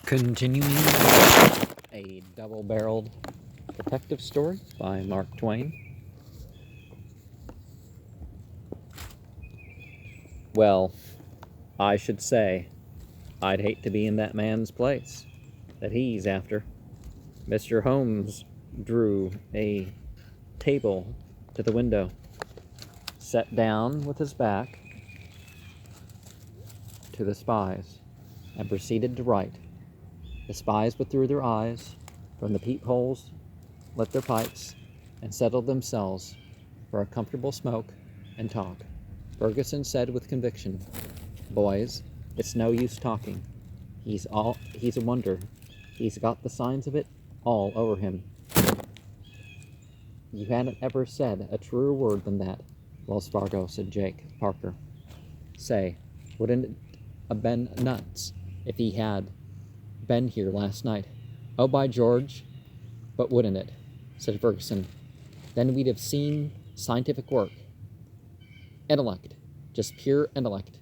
Continuing a double-barreled detective story by Mark Twain. Well, I should say, I'd hate to be in that man's place that he's after. Mr. Holmes drew a table to the window, sat down with his back to the spies, and proceeded to write. The spies withdrew their eyes from the peepholes, lit their pipes, and settled themselves for a comfortable smoke and talk. Ferguson said with conviction, "Boys, it's no use talking. He's a wonder. He's got the signs of it all over him." "You hadn't ever said a truer word than that, Wells Fargo," said Jake Parker. "Say, wouldn't it have been nuts if he had been here last night?" "Oh, by George, but wouldn't it?" said Ferguson. "Then we'd have seen scientific work. Intellect, just pure intellect,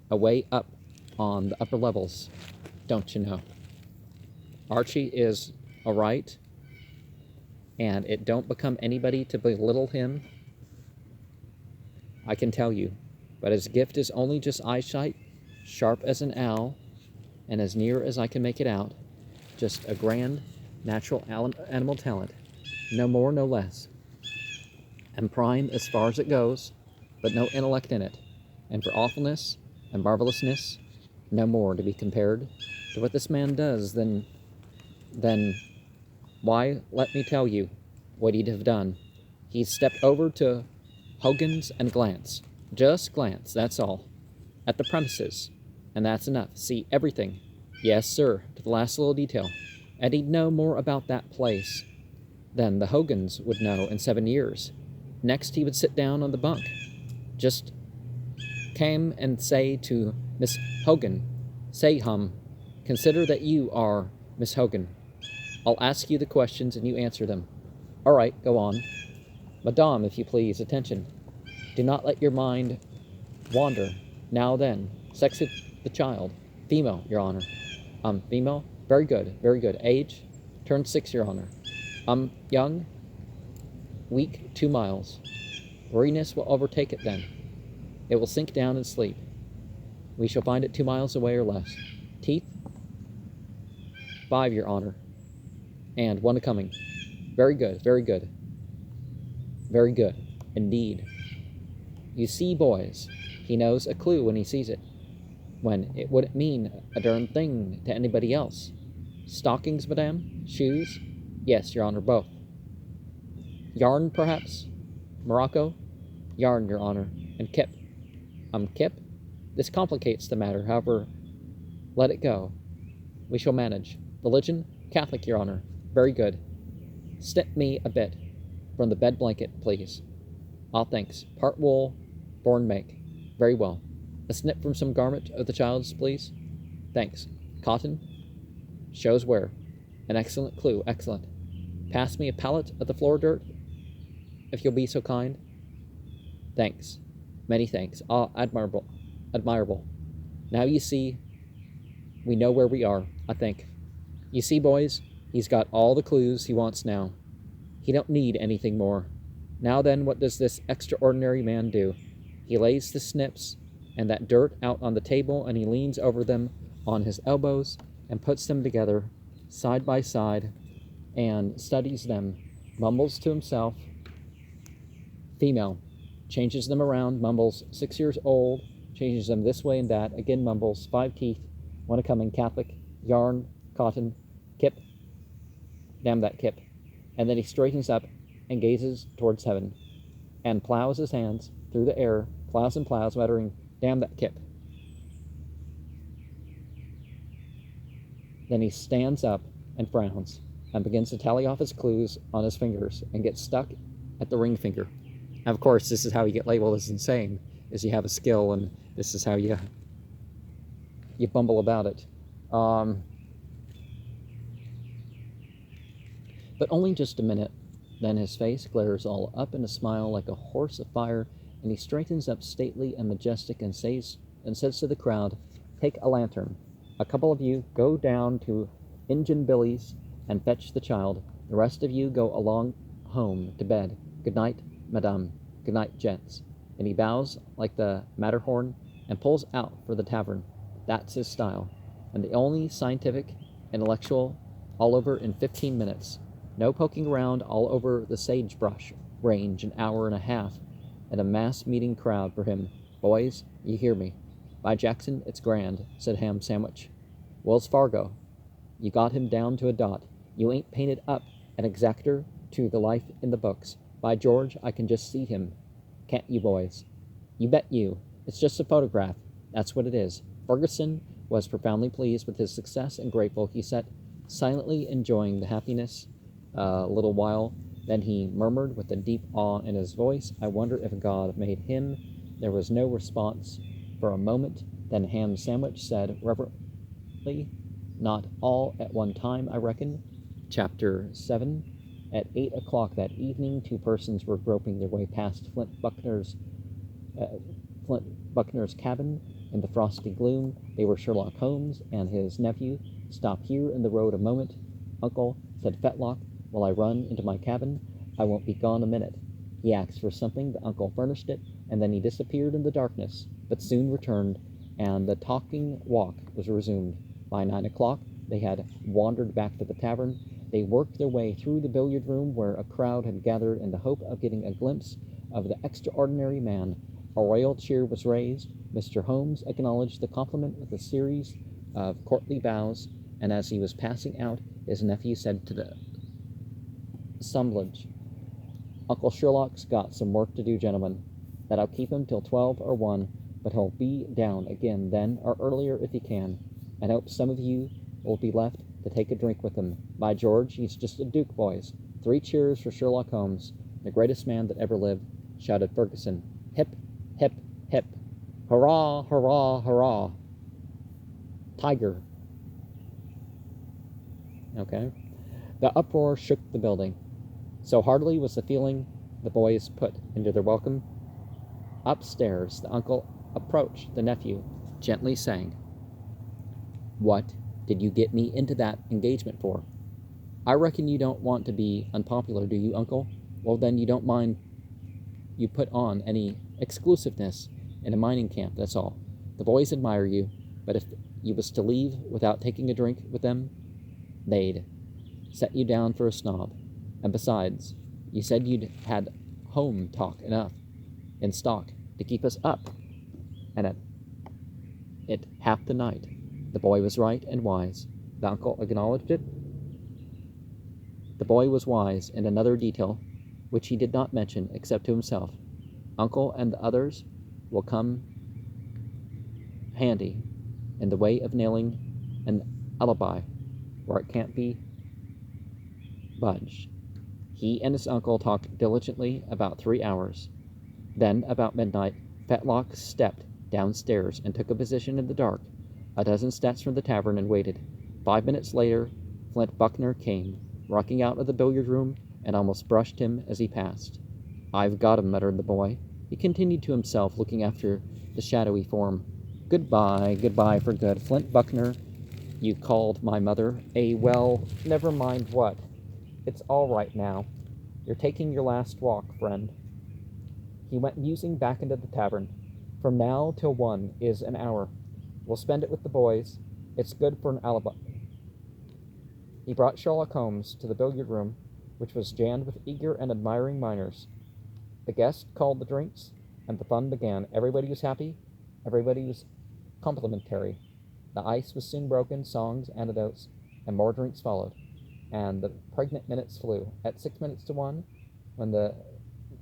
away up on the upper levels, don't you know? Archie is all right, and it don't become anybody to belittle him, I can tell you, but his gift is only just eyesight, sharp as an owl, and as near as I can make it out, just a grand natural animal talent, no more, no less, and prime as far as it goes, but no intellect in it, and for awfulness and marvelousness, no more to be compared to what this man does then, why, let me tell you what he'd have done. He'd stepped over to Hogan's and just glance, that's all, at the premises, and that's enough. See everything, yes, sir, to the last little detail, and he'd know more about that place than the Hogans would know in 7 years. Next, he would sit down on the bunk, just came and say to Miss Hogan, say, consider that you are Miss Hogan. I'll ask you the questions and you answer them. All right, go on. Madame, if you please, attention. Do not let your mind wander. Now then, sex of the child. Female, Your Honor. Female? Very good, very good. Age? Turned 6, Your Honor. Young? Weak, 2 miles. Weariness will overtake it then. It will sink down and sleep. We shall find it 2 miles away or less. Teeth? 5, Your Honor. And 1 coming. Very good, very good. Very good, indeed. You see, boys, he knows a clue when he sees it, when it wouldn't mean a darn thing to anybody else. Stockings, madame? Shoes? Yes, Your Honor, both. Yarn, perhaps? Morocco? Yarn, Your Honor. And kip. Kip? This complicates the matter, however, let it go. We shall manage. Religion? Catholic, Your Honor. Very good. Snip me a bit from the bed blanket, please. Ah, thanks. Part wool, born make. Very well. A snip from some garment of the child's, please. Thanks. Cotton? Shows where. An excellent clue, excellent. Pass me a pallet of the floor dirt, if you'll be so kind. Thanks. Many thanks. Ah, admirable. Admirable. Now you see, we know where we are, I think. You see, boys, he's got all the clues he wants now. He don't need anything more. Now then, what does this extraordinary man do? He lays the snips and that dirt out on the table, and he leans over them on his elbows and puts them together, side by side, and studies them, mumbles to himself. Female. Changes them around, mumbles, 6 years old, changes them this way and that, again mumbles, 5 teeth, 1 coming, Catholic, yarn, cotton, kip, damn that kip. And then he straightens up and gazes towards heaven, and plows his hands through the air, plows and plows, muttering, damn that kip. Then he stands up and frowns, and begins to tally off his clues on his fingers, and gets stuck at the ring finger. And of course, this is how you get labeled as insane, is you have a skill, and this is how you bumble about it. But only just a minute. Then his face glares all up in a smile like a horse afire, and he straightens up stately and majestic and says to the crowd, take a lantern. A couple of you go down to Injun Billy's and fetch the child. The rest of you go along home to bed. Good night, madame. Good night, gents." And he bows like the Matterhorn and pulls out for the tavern. That's his style. And the only scientific, intellectual, all over in 15 minutes. No poking around all over the sagebrush range an hour and a half, and a mass meeting crowd for him. Boys, you hear me. By Jackson, it's grand, said Ham Sandwich. Wells Fargo, you got him down to a dot. You ain't painted up an exactor to the life in the books. By George, I can just see him. Can't you, boys? You bet you. It's just a photograph. That's what it is. Ferguson was profoundly pleased with his success and grateful. He sat silently enjoying the happiness a little while. Then he murmured with a deep awe in his voice, "I wonder if God made him." There was no response for a moment. Then Ham Sandwich said reverently, "Not all at one time, I reckon." Chapter 7. At 8 o'clock that evening, two persons were groping their way past Flint Buckner's cabin in the frosty gloom. They were Sherlock Holmes and his nephew. "Stop here in the road a moment, Uncle," said Fetlock, "while I run into my cabin. I won't be gone a minute." He asked for something, the uncle furnished it, and then he disappeared in the darkness, but soon returned, and the talking walk was resumed. By 9 o'clock, they had wandered back to the tavern. They worked their way through the billiard room, where a crowd had gathered in the hope of getting a glimpse of the extraordinary man. A royal cheer was raised. Mr. Holmes acknowledged the compliment with a series of courtly bows, and as he was passing out, his nephew said to the assemblage, "Uncle Sherlock's got some work to do, gentlemen. That'll keep him till 12 or 1, but he'll be down again then, or earlier if he can, and hope some of you will be left to take a drink with him. By George, he's just a duke, boys." 3 cheers for Sherlock Holmes, the greatest man that ever lived, shouted Ferguson. Hip, hip, hip. Hurrah, hurrah, hurrah. Tiger. Okay. The uproar shook the building. So heartily was the feeling the boys put into their welcome. Upstairs, the uncle approached the nephew, gently saying, "What did you get me into that engagement for? I reckon you don't want to be unpopular, do you, Uncle? Well, then you don't mind you put on any exclusiveness in a mining camp, that's all. The boys admire you, but if you was to leave without taking a drink with them, they'd set you down for a snob. And besides, you said you'd had home talk enough in stock to keep us up, and at it half the night." The boy was right and wise. The uncle acknowledged it. The boy was wise in another detail, which he did not mention except to himself. Uncle and the others will come handy in the way of nailing an alibi where it can't be budged. He and his uncle talked diligently about 3 hours. Then, about midnight, Fetlock stepped downstairs and took a position in the dark, a dozen steps from the tavern, and waited. 5 minutes later, Flint Buckner came, rocking out of the billiard room, and almost brushed him as he passed. "I've got him," muttered the boy. He continued to himself, looking after the shadowy form. Goodbye for good. Flint Buckner, you called my mother well, never mind what. It's all right now. You're taking your last walk, friend." He went musing back into the tavern. "From now till 1 is an hour. We'll spend it with the boys. It's good for an alibi." He brought Sherlock Holmes to the billiard room, which was jammed with eager and admiring miners. The guest called the drinks, and the fun began. Everybody was happy. Everybody was complimentary. The ice was soon broken, songs, anecdotes, and more drinks followed, and the pregnant minutes flew. At 6 minutes to 1, when the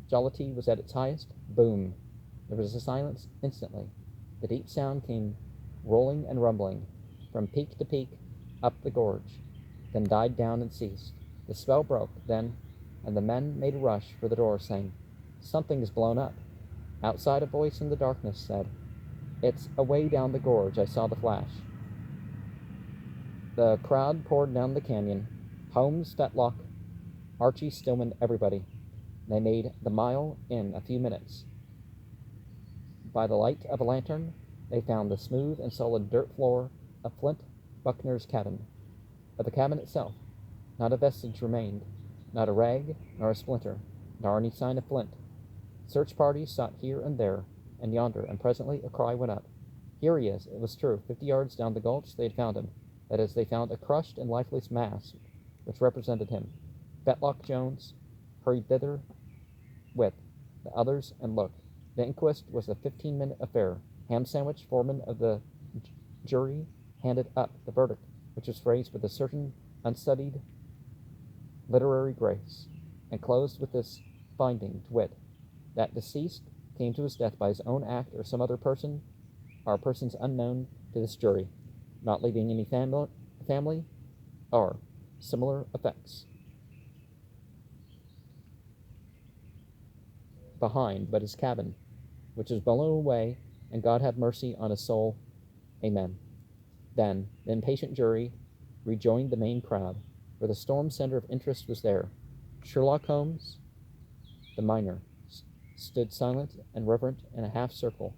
jollity was at its highest, boom! There was a silence instantly. The deep sound came rolling and rumbling from peak to peak up the gorge, then died down and ceased. The spell broke then, and the men made a rush for the door, saying, "Something's blown up." Outside, a voice in the darkness said, "It's away down the gorge. I saw the flash." The crowd poured down the canyon. Holmes, Fetlock, Archie, Stillman, everybody. They made the mile in a few minutes. By the light of a lantern, they found the smooth and solid dirt floor of Flint Buckner's cabin. Of the cabin itself, not a vestige remained, not a rag nor a splinter, nor any sign of Flint. Search parties sought here and there and yonder, and presently a cry went up. Here he is. It was true. 50 yards down the gulch they had found him. That is, they found a crushed and lifeless mass which represented him. Fetlock Jones hurried thither with the others and looked. The inquest was a 15-minute affair. Ham Sandwich, foreman of the jury, handed up the verdict, which was phrased with a certain unstudied literary grace, and closed with this finding, to wit, that deceased came to his death by his own act or some other person, or persons unknown to this jury, not leaving any family or similar effects behind but his cabin, which is blown away, and God have mercy on his soul. Amen. Then the impatient jury rejoined the main crowd, where the storm center of interest was there. Sherlock Holmes, the miner, stood silent and reverent in a half circle,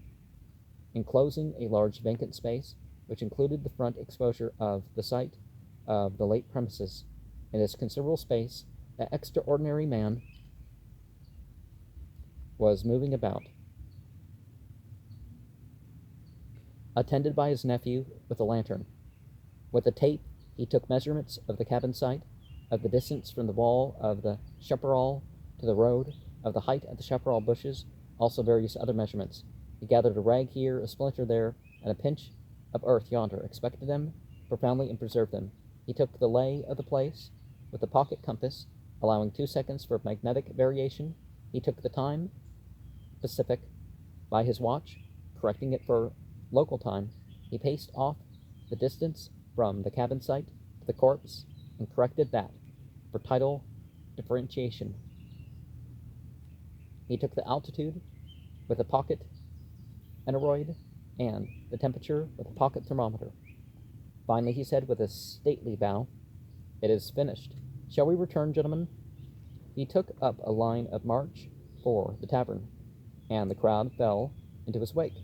enclosing a large vacant space, which included the front exposure of the site of the late premises. In this considerable space, that extraordinary man was moving about, attended by his nephew with a lantern. With a tape, he took measurements of the cabin site, of the distance from the wall of the chaparral to the road, of the height of the chaparral bushes, also various other measurements. He gathered a rag here, a splinter there, and a pinch of earth yonder, expected them profoundly and preserved them. He took the lay of the place with the pocket compass, allowing 2 seconds for magnetic variation. He took the time, Pacific, by his watch, correcting it for local time. He paced off the distance from the cabin site to the corpse and corrected that for tidal differentiation. He took the altitude with a pocket aneroid and the temperature with a pocket thermometer. Finally, he said with a stately bow, "It is finished. Shall we return, gentlemen?" He took up a line of march for the tavern, and the crowd fell into his wake,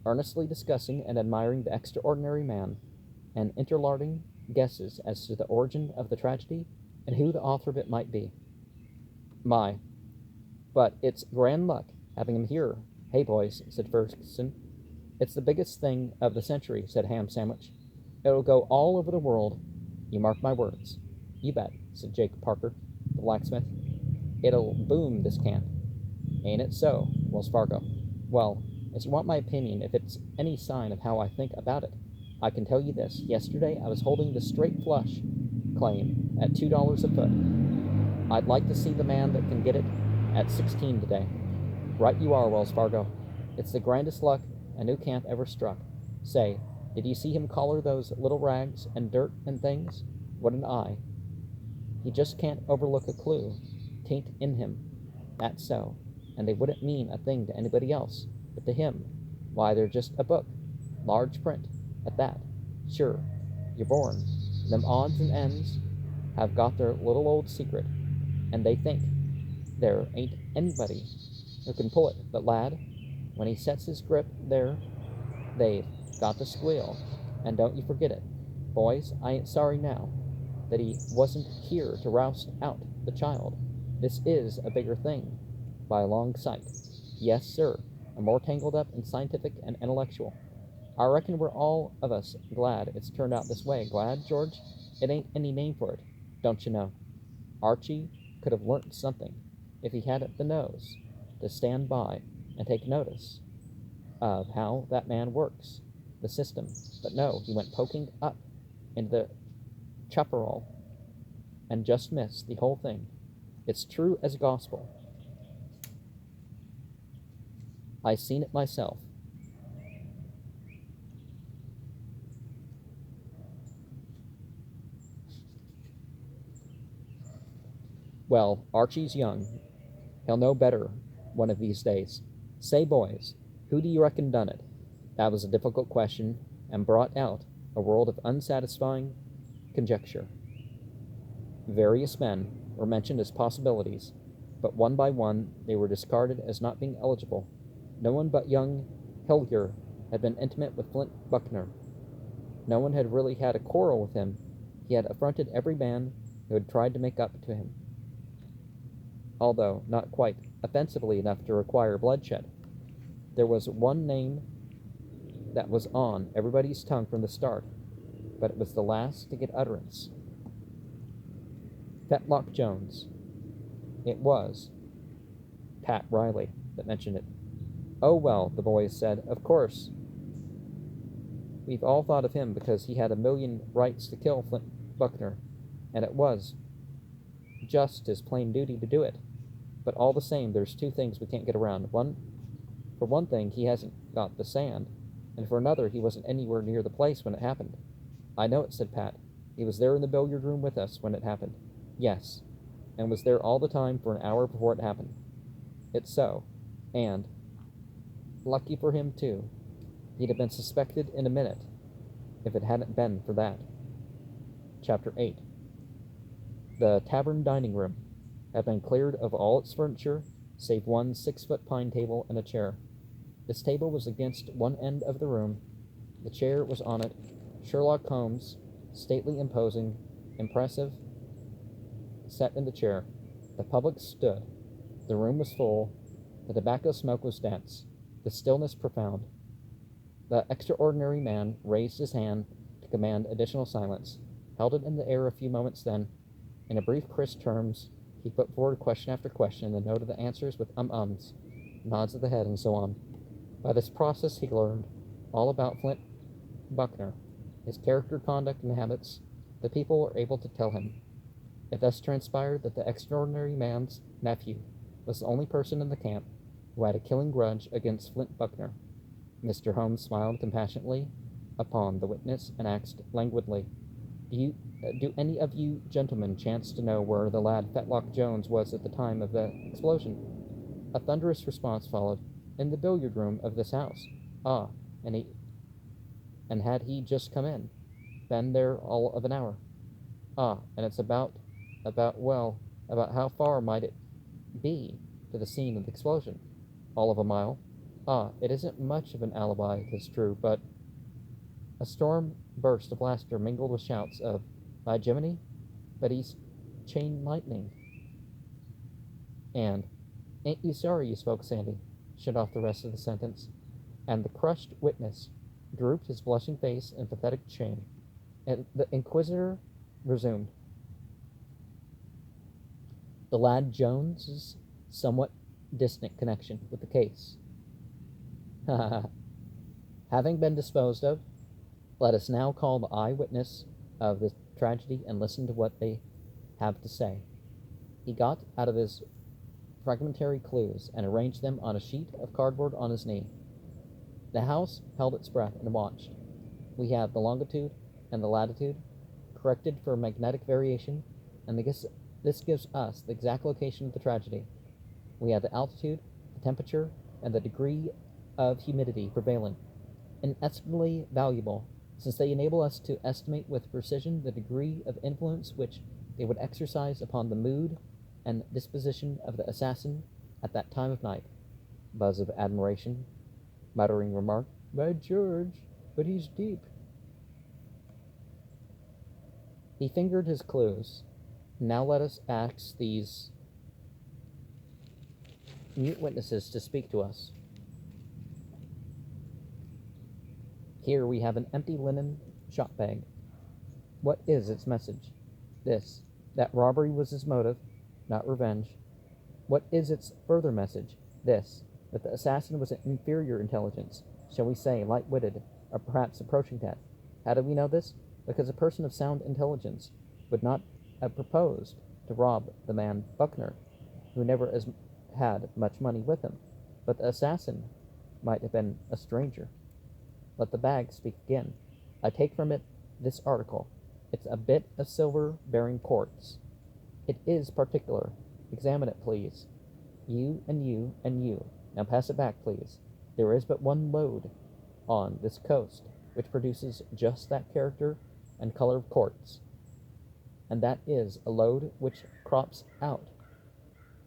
earnestly discussing and admiring the extraordinary man, and interlarding guesses as to the origin of the tragedy and who the author of it might be. "My, but it's grand luck having him here. Hey, boys," said Ferguson. "It's the biggest thing of the century," said Ham Sandwich. "It'll go all over the world. You mark my words." "You bet," said Jake Parker, the blacksmith. "It'll boom this camp. Ain't it so, Wells Fargo? Well, as you want my opinion, if it's any sign of how I think about it, I can tell you this. Yesterday I was holding the straight flush claim at $2 a foot. I'd like to see the man that can get it at 16 today. Right you are, Wells Fargo. It's the grandest luck a new camp ever struck. Say, did you see him collar those little rags and dirt and things? What an eye. He just can't overlook a clue. Tain't in him. That's so. And they wouldn't mean a thing to anybody else, but to him, why, they're just a book. Large print, at that. Sure, you're born. Them odds and ends have got their little old secret, and they think there ain't anybody who can pull it, but lad, when he sets his grip there, they've got to squeal, and don't you forget it. Boys, I ain't sorry now that he wasn't here to roust out the child. This is a bigger thing, by a long sight. Yes, sir, and more tangled up and scientific and intellectual. I reckon we're all of us glad it's turned out this way. Glad, George? It ain't any name for it, don't you know. Archie could have learnt something if he had the nose to stand by and take notice of how that man works, the system. But no, he went poking up into the chaparral and just missed the whole thing. It's true as gospel. I seen it myself. Well, Archie's young. He'll know better one of these days. Say, boys, who do you reckon done it? That was a difficult question, and brought out a world of unsatisfying conjecture. Various men were mentioned as possibilities, but one by one they were discarded as not being eligible. No one but young Hillier had been intimate with Flint Buckner. No one had really had a quarrel with him. He had affronted every man who had tried to make up to him, although not quite offensively enough to require bloodshed. There was one name that was on everybody's tongue from the start, but it was the last to get utterance. Fetlock Jones. It was Pat Riley that mentioned it. "Oh, well," the boys said, "of course. We've all thought of him because he had a million rights to kill Flint Buckner, and it was just his plain duty to do it. But all the same, there's two things we can't get around. For one thing, he hasn't got the sand, and for another, he wasn't anywhere near the place when it happened." "I know it," said Pat. "He was there in the billiard room with us when it happened." "Yes, and was there all the time for an hour before it happened." "It's so. And, lucky for him, too, he'd have been suspected in a minute if it hadn't been for that." Chapter 8. The tavern dining room had been cleared of all its furniture save one 6-foot pine table and a chair. This table was against one end of the room. The chair was on it. Sherlock Holmes, stately, imposing, impressive, sat in the chair. The public stood. The room was full. The tobacco smoke was dense. The stillness profound. The extraordinary man raised his hand to command additional silence, held it in the air a few moments, then, in a brief, crisp terms, he put forward question after question and noted the answers with ums, nods of the head, and so on. By this process he learned all about Flint Buckner, his character, conduct, and habits. The people were able to tell him. It thus transpired that the extraordinary man's nephew was the only person in the camp who had a killing grudge against Flint Buckner. Mr. Holmes smiled compassionately upon the witness and asked languidly, Do any of you gentlemen chance to know where the lad Fetlock Jones was at the time of the explosion?" A thunderous response followed. "In the billiard room of this house." "Ah, and had he just come in? Been there all of an hour?" "Ah, and it's about how far might it be to the scene of the explosion?" "All of a mile." "Ah, it isn't much of an alibi, 'tis true, but—" A storm burst of laughter mingled with shouts of, "By Jiminy, but he's chain lightning!" and "Ain't you sorry you spoke, Sandy?" shut off the rest of the sentence, and the crushed witness drooped his blushing face in pathetic shame. And the inquisitor resumed. "The lad Jones's somewhat distant connection with the case having been disposed of, let us now call the eye-witness of the tragedy and listen to what they have to say." He got out of his fragmentary clues and arranged them on a sheet of cardboard on his knee. The house held its breath and watched. We have the longitude and the latitude, corrected for magnetic variation, and this gives us the exact location of the tragedy. We have the altitude, the temperature, and the degree of humidity prevailing, inestimably valuable, since they enable us to estimate with precision the degree of influence which they would exercise upon the mood and disposition of the assassin at that time of night. Buzz of admiration. Muttering remark, "By George, but he's deep." He fingered his clues. Now let us ask these mute witnesses to speak to us. Here we have an empty linen shot bag. What is its message? This, that robbery was his motive, not revenge. What is its further message? This, that the assassin was an inferior intelligence, shall we say light-witted, or perhaps approaching that. How do we know this? Because a person of sound intelligence would not have proposed to rob the man Buckner, who never had much money with him, but the assassin might have been a stranger. Let the bag speak again. I take from it this article. It's a bit of silver bearing quartz. It is particular. Examine it, please. You and you and you. Now pass it back, please. There is but one lode on this coast which produces just that character and color of quartz, and that is a lode which crops out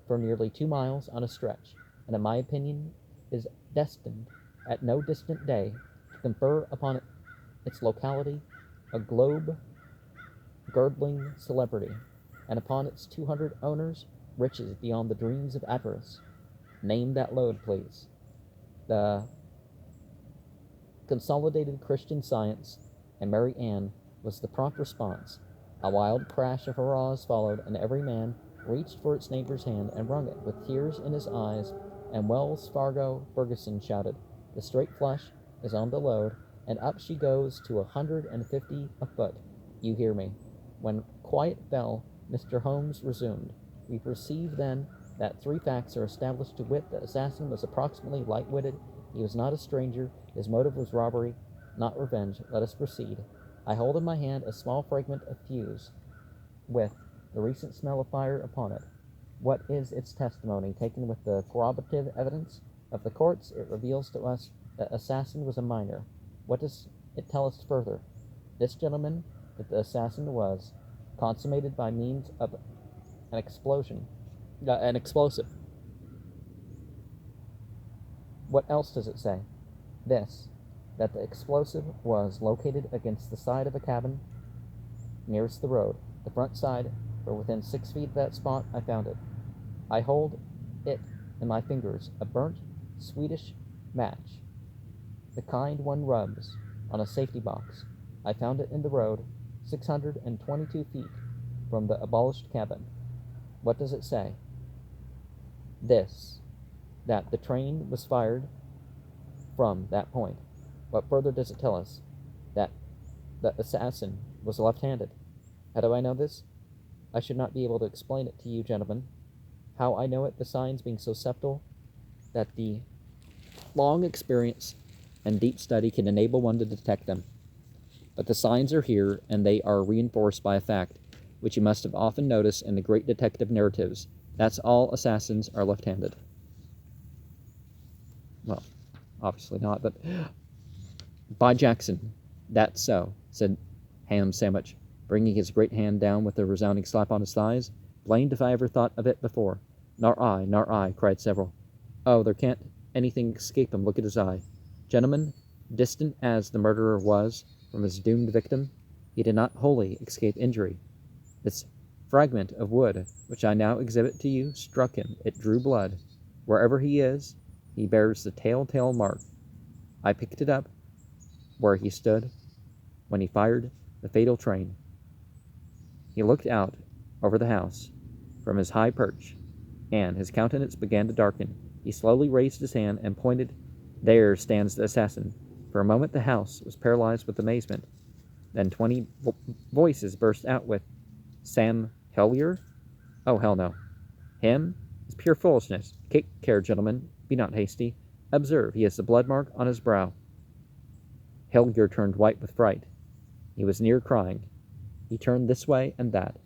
for nearly 2 miles on a stretch, and in my opinion is destined at no distant day to confer upon its locality a globe-girdling celebrity, and upon its 200 owners, riches beyond the dreams of avarice. Name that lode, please. The Consolidated Christian Science, and Mary Ann was the prompt response. A wild crash of hurrahs followed, and every man reached for its neighbor's hand and wrung it with tears in his eyes, and Wells Fargo Ferguson shouted, "The straight flush is on the lode, and up she goes to 150 a foot. You hear me." When quiet fell, Mr. Holmes resumed. "We perceive, then, that 3 facts are established, to wit, the assassin was approximately light-witted, he was not a stranger, his motive was robbery, not revenge. Let us proceed. I hold in my hand a small fragment of fuse, with the recent smell of fire upon it. What is its testimony, taken with the corroborative evidence of the courts? It reveals to us that the assassin was a minor. What does it tell us further? This gentleman, that the assassin was consummated by means of an explosive. What else does it say? This, that the explosive was located against the side of a cabin nearest the road, the front side, for within 6 feet of that spot I found it. I hold it in my fingers, a burnt Swedish match, the kind one rubs on a safety box. I found it in the road, 622 feet from the abolished cabin. What does it say? This, that the train was fired from that point. What further does it tell us? That the assassin was left-handed. How do I know this? I should not be able to explain it to you, gentlemen. How I know it, the signs being so subtle that the long experience and deep study can enable one to detect them. But the signs are here, and they are reinforced by a fact, which you must have often noticed in the great detective narratives. That's all assassins are left-handed. Well, obviously not, but... By Jackson, that's so, said Ham Sandwich, bringing his great hand down with a resounding slap on his thighs. Blamed if I ever thought of it before. Nor I, cried several. Oh, there can't anything escape him, look at his eye. Gentlemen, distant as the murderer was from his doomed victim, he did not wholly escape injury. This fragment of wood, which I now exhibit to you, struck him. It drew blood. Wherever he is, he bears the telltale mark. I picked it up where he stood when he fired the fatal train. He looked out over the house from his high perch, and his countenance began to darken. He slowly raised his hand and pointed. There stands the assassin. For a moment the house was paralyzed with amazement. Then 20 voices burst out with, Sam Hellyer? Oh, hell no. Him? It's pure foolishness. Take care, gentlemen. Be not hasty. Observe, he has the blood mark on his brow. Hellyer turned white with fright. He was near crying. He turned this way and that,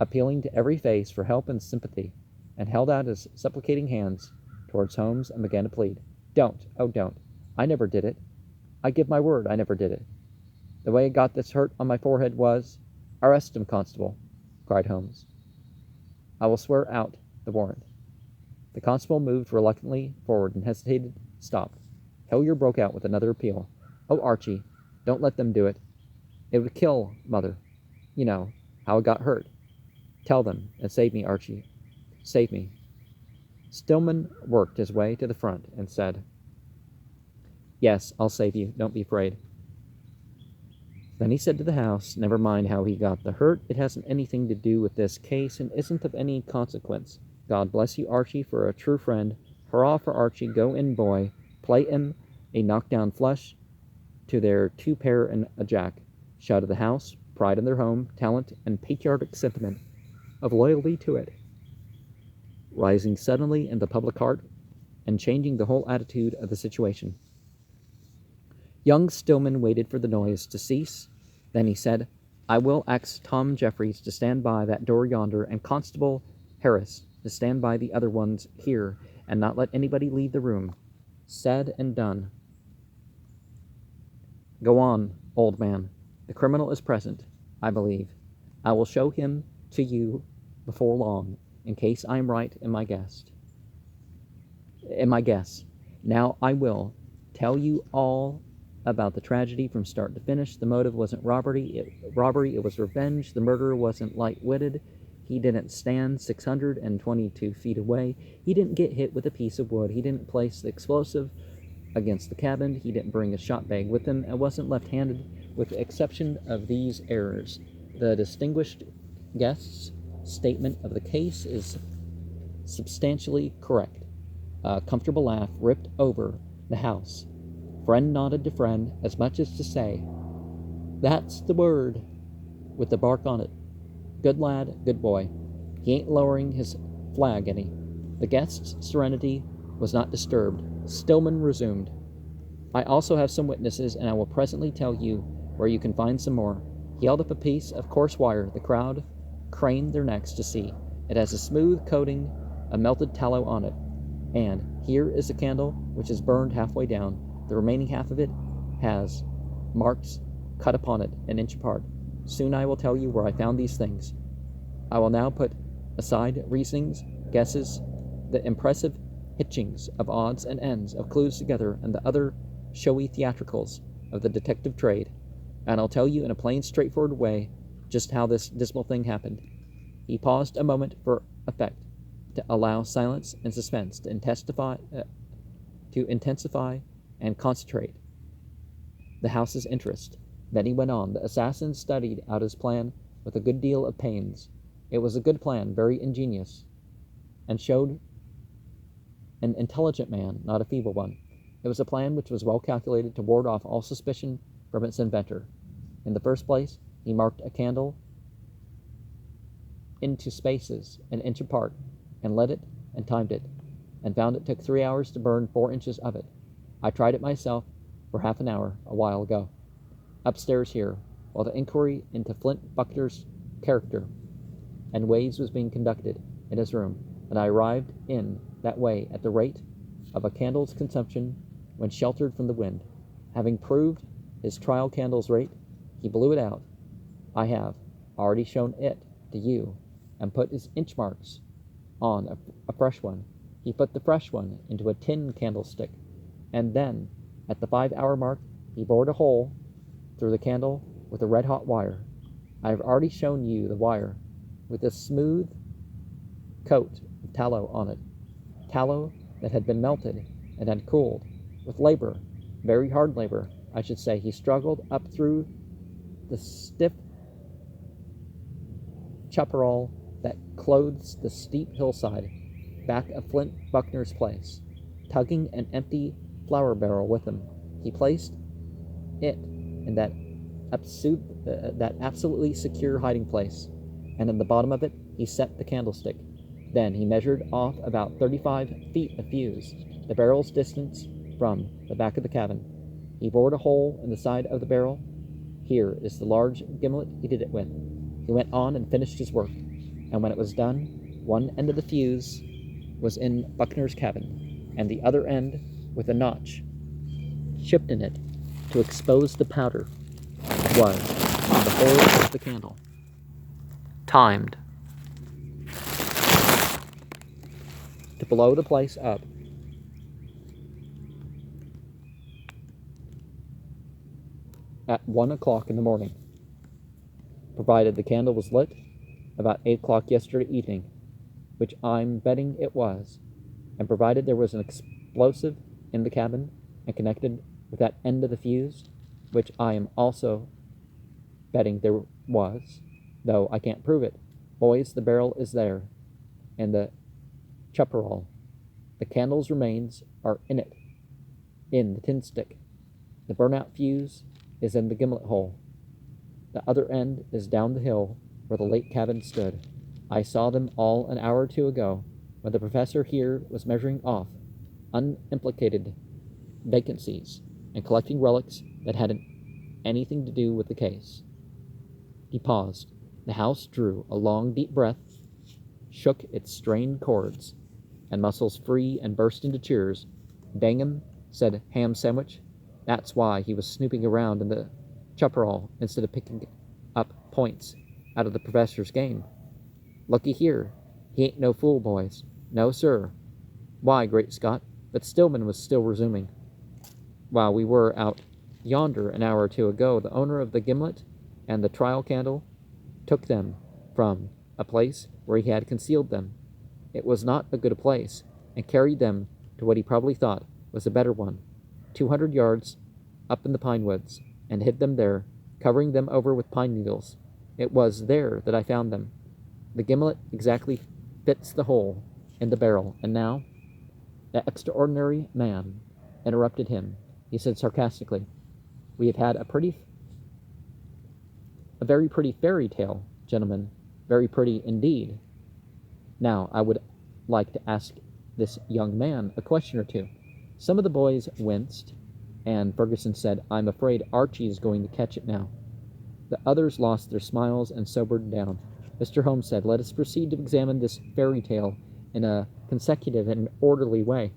appealing to every face for help and sympathy, and held out his supplicating hands towards Holmes and began to plead. Don't, oh don't. I never did it. I give my word I never did it. The way I got this hurt on my forehead was... Arrest him, constable, cried Holmes. I will swear out the warrant. The constable moved reluctantly forward and hesitated, stopped. Hellyer broke out with another appeal. Oh, Archie, don't let them do it. It would kill Mother. You know how I got hurt. Tell them and save me, Archie. Save me. Stillman worked his way to the front and said, Yes, I'll save you. Don't be afraid. Then he said to the house, Never mind how he got the hurt. It hasn't anything to do with this case and isn't of any consequence. God bless you, Archie, for a true friend. Hurrah for Archie. Go in, boy. Play him a knockdown flush to their 2 pair and a jack. Shouted the house, pride in their home, talent, and patriotic sentiment of loyalty to it, rising suddenly in the public heart and changing the whole attitude of the situation. Young Stillman waited for the noise to cease. Then he said, I will ask Tom Jeffries to stand by that door yonder, and Constable Harris to stand by the other ones here, and not let anybody leave the room. Said and done. Go on, old man. The criminal is present, I believe. I will show him to you before long, in case I am right in my guess. Now I will tell you all about the tragedy from start to finish. The motive wasn't robbery, it was revenge. The murderer wasn't light-witted. He didn't stand 622 feet away. He didn't get hit with a piece of wood. He didn't place the explosive against the cabin. He didn't bring a shot bag with him and wasn't left-handed, with the exception of these errors. The distinguished guest's statement of the case is substantially correct. A comfortable laugh ripped over the house. Friend nodded to friend, as much as to say, "That's the word," with the bark on it. Good lad, good boy. He ain't lowering his flag any. The guest's serenity was not disturbed. Stillman resumed. "I also have some witnesses, and I will presently tell you where you can find some more." He held up a piece of coarse wire. The crowd craned their necks to see. It has a smooth coating of melted tallow on it. And here is the candle, which is burned halfway down. The remaining half of it has marks cut upon it, an inch apart. Soon I will tell you where I found these things. I will now put aside reasonings, guesses, the impressive hitchings of odds and ends, of clues together, and the other showy theatricals of the detective trade, and I'll tell you in a plain, straightforward way just how this dismal thing happened. He paused a moment for effect, to allow silence and suspense to intensify and concentrate the house's interest. Then he went on. The assassin studied out his plan with a good deal of pains. It was a good plan, very ingenious, and showed an intelligent man, not a feeble one. It was a plan which was well calculated to ward off all suspicion from its inventor. In the first place, he marked a candle into spaces an inch apart, and lit it and timed it, and found it took 3 hours to burn 4 inches of it. I tried it myself for half an hour a while ago, upstairs here, while the inquiry into Flint Buckner's character and ways was being conducted in his room, and I arrived in that way at the rate of a candle's consumption when sheltered from the wind. Having proved his trial candle's rate, he blew it out. I have already shown it to you, and put his inch marks on a fresh one. He put the fresh one into a tin candlestick, and then, at the 5-hour mark, he bored a hole through the candle with a red-hot wire. I have already shown you the wire with a smooth coat of tallow on it, tallow that had been melted and had cooled. With labor, very hard labor, I should say, he struggled up through the stiff chaparral that clothes the steep hillside back of Flint Buckner's place, tugging an empty flour barrel with him. He placed it in that absolutely secure hiding place, and in the bottom of it he set the candlestick. Then he measured off about 35 feet of fuse, the barrel's distance from the back of the cabin. He bored a hole in the side of the barrel. Here is the large gimlet he did it with. He went on and finished his work, and when it was done, one end of the fuse was in Buckner's cabin, and the other end, with a notch chipped in it to expose the powder, was on the hole of the candle. Timed to blow the place up. At 1 o'clock in the morning, provided the candle was lit about 8 o'clock yesterday evening, which I'm betting it was, and provided there was an explosive in the cabin and connected with that end of the fuse, which I am also betting there was, though I can't prove it. Boys, the barrel is there, and the chaparral. The candle's remains are in it, in the tin stick. The burnout fuse is in the gimlet hole. The other end is down the hill where the late cabin stood. I saw them all an hour or two ago, when the professor here was measuring off unimplicated vacancies and collecting relics that hadn't anything to do with the case. He paused. The house drew a long, deep breath, shook its strained chords and muscles free, and burst into cheers. "Dang him," said Ham Sandwich. "That's why he was snooping around in the chaparral instead of picking up points out of the professor's game. Looky here, he ain't no fool, boys. No, sir. Why, great Scott!" But Stillman was still resuming. "While we were out Yonder, an hour or two ago, the owner of the gimlet and the trial candle took them from a place where he had concealed them. It was not a good place, and carried them to what he probably thought was a better one, 200 yards up in the pine woods, and hid them there, covering them over with pine needles. It was there that I found them. The gimlet exactly fits the hole in the barrel, and now—" The extraordinary man interrupted him. He said sarcastically, "We have had a very pretty fairy tale, gentlemen, very pretty indeed. Now, I would like to ask this young man a question or two." Some of the boys winced, and Ferguson said, "I'm afraid Archie is going to catch it now." The others lost their smiles and sobered down. Mr. Holmes said, "Let us proceed to examine this fairy tale in a consecutive and orderly way,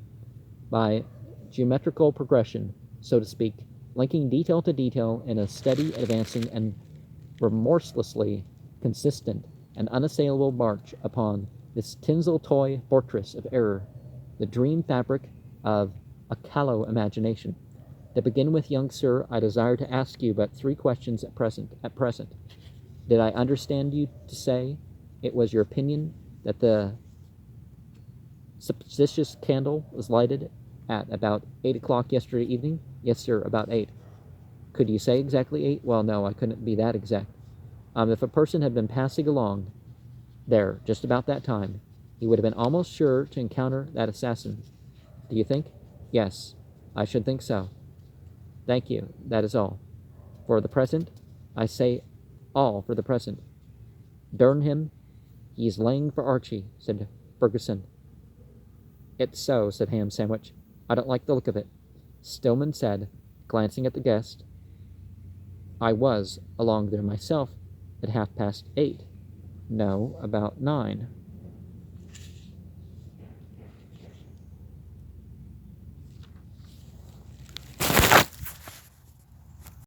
by geometrical progression, so to speak, linking detail to detail in a steady, advancing, and remorselessly consistent and unassailable march upon this tinsel toy fortress of error, the dream fabric of a callow imagination. To begin with, young sir, I desire to ask you but 3 questions at present. Did I understand you to say it was your opinion that the supposititious candle was lighted at about 8 o'clock yesterday evening?" "Yes, sir, about 8. "Could you say exactly 8? "Well, no, I couldn't be that exact." If a person had been passing along there just about that time, he would have been almost sure to encounter that assassin. Do you think?" "Yes, I should think so." "Thank you. That is all. For the present, I say all for the present. Durn him, he's laying for Archie," said Ferguson. "It's so," said Ham Sandwich. "I don't like the look of it." Stillman said, glancing at the guest, "I was along there myself at 8:30. No, about 9.